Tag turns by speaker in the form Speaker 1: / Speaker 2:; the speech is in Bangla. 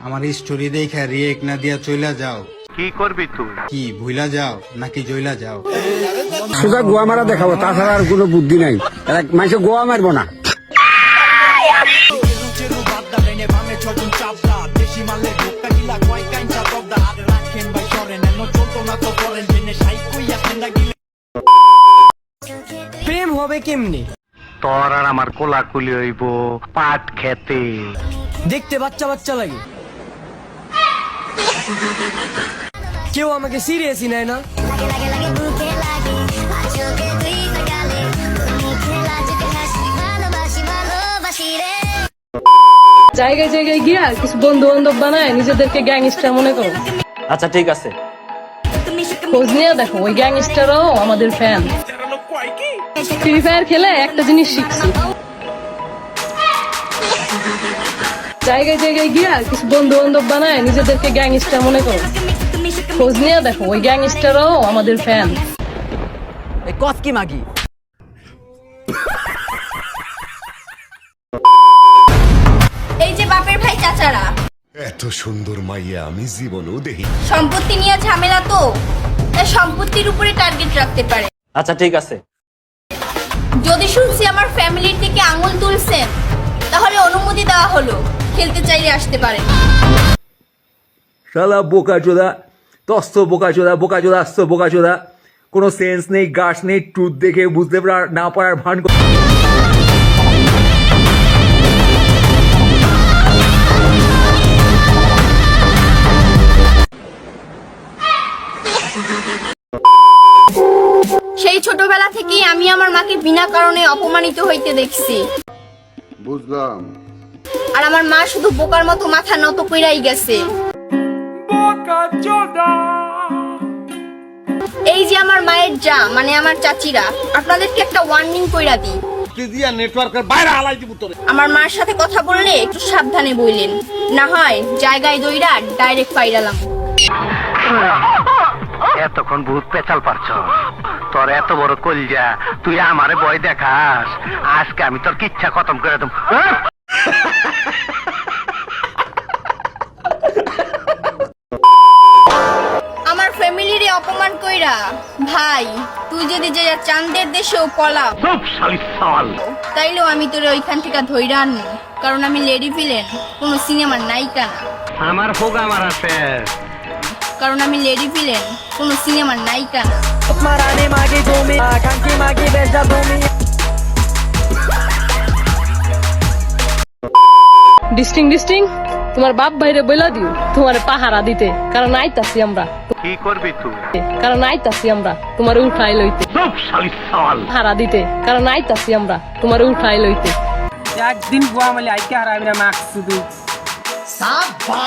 Speaker 1: আমার স্টোরি দেখে রিয়েক্ট না দিয়া চইলা যাও।
Speaker 2: কি করবি তুই?
Speaker 1: কি ভুইলা যাও নাকি জইলা যাও?
Speaker 3: সোজা গোয়া মারা দেখাবো, তাছাড়া আর কোনো বুদ্ধি নাই। মানুষে গোয়া মারবো না।
Speaker 4: প্রেম হবে কেমনি?
Speaker 2: তোর আর আমার কোলাকুলি হইব পাট খেতে।
Speaker 4: দেখতে বাচ্চা বাচ্চা লাগে, কেউ আমাকে সিরিয়াসই নেয় না।
Speaker 5: জায়গায় জায়গায় গিয়া কিছু বন্ধু বান্ধব বানায় নিজেদেরকে গ্যাংস্টার মনে করো।
Speaker 6: আচ্ছা ঠিক আছে,
Speaker 5: খোঁজ নিয়ে দেখো ওই গ্যাংস্টারও আমাদের ফ্যান। ফ্রি ফায়ার খেলে একটা জিনিস শিখছি, জায়গায় জায়গায় গিয়া কিছু বন্ধু বান্ধব বানায় নিজেদেরকে গ্যাংস্টার মনে করো। খোঁজ নিয়ে দেখো ওই গ্যাংস্টারও আমাদের ফ্যান।
Speaker 4: কস কি মাগি?
Speaker 7: এই যে বাপের ভাই চাচারা,
Speaker 8: এত সুন্দর মাইয়া আমি জীবনেও দেখি।
Speaker 7: সম্পত্তি নিয়ে ঝামেলা তো, তাই সম্পত্তির উপরে টার্গেট রাখতে পারে।
Speaker 6: আচ্ছা ঠিক আছে।
Speaker 7: যদি শুনছি আমার ফ্যামিলির দিকে আঙুল তুলছেন, তাহলে অনুমতি দেওয়া হলো, খেলতে চাইলে আসতে পারেন।
Speaker 9: শালা বোকাচোদা, তস্ত বোকাচোদা, বোকাচোদা আসত বোকাচোদা, কোনো সেন্স নেই, গাছ নেই, ট্রুথ দেখে বুঝতে না পারার ভান।
Speaker 7: সেই ছোটবেলা থেকেই আমি আমার মাকে বিনা কারণে অপমানিত হইতে দেখছি,
Speaker 8: বুঝলাম।
Speaker 7: আর আমার মা শুধু বোকার মতো মাথা নত কইরাই গেছে। এই যে আমার মায়ের যা মানে আমার চাচিরা, আপনাদেরকে একটা ওয়ার্নিং কইরা দিই, আমার মার সাথে কথা বললে একটু সাবধানে বইলেন, না হয় জায়গায় দইরা ডাইরেক্ট পাইরালাম।
Speaker 2: এতক্ষণ ভূত পেঁচাল পারছ, তোর এত বড় কলজা, তুই আমারে ভয় দেখাস? আজকে আমি তোর কিচ্ছা খতম করে দেব।
Speaker 7: আমার ফ্যামিলিরে অপমান কইরা ভাই তুই যদি যে চাঁদের দেশেও পলা, তাইলেও আমি তোরে ওইখান থেকে ধইরা আনবো, কারণ আমি লেডি ভিলেন, কোনো সিনেমার নায়িকা না।
Speaker 2: আমার হোক আমার আছে,
Speaker 7: কারণ আমি লেডি ভিলেন, কোনো সিনেমার নায়িকা না।
Speaker 4: মারানে মাগে তুমি, আকাঙ্ক্ষী মাগে বেজা তুমি।
Speaker 5: ডিস্টিং ডিস্টিং তোমার বাপ ভাইরে বইলা দিও তোমার পাহারা দিতে, কারণ আইতাছি আমরা।
Speaker 2: কি করবি তুই?
Speaker 5: কারণ আইতাছি আমরা তোমার উঠাই লইতে। পাহারা দিতে, কারণ আইতাছি আমরা তোমার উঠাই লইতে।
Speaker 4: একদিন গোয়া মালে আইকে হারাবি না মাক শুধু। সাবা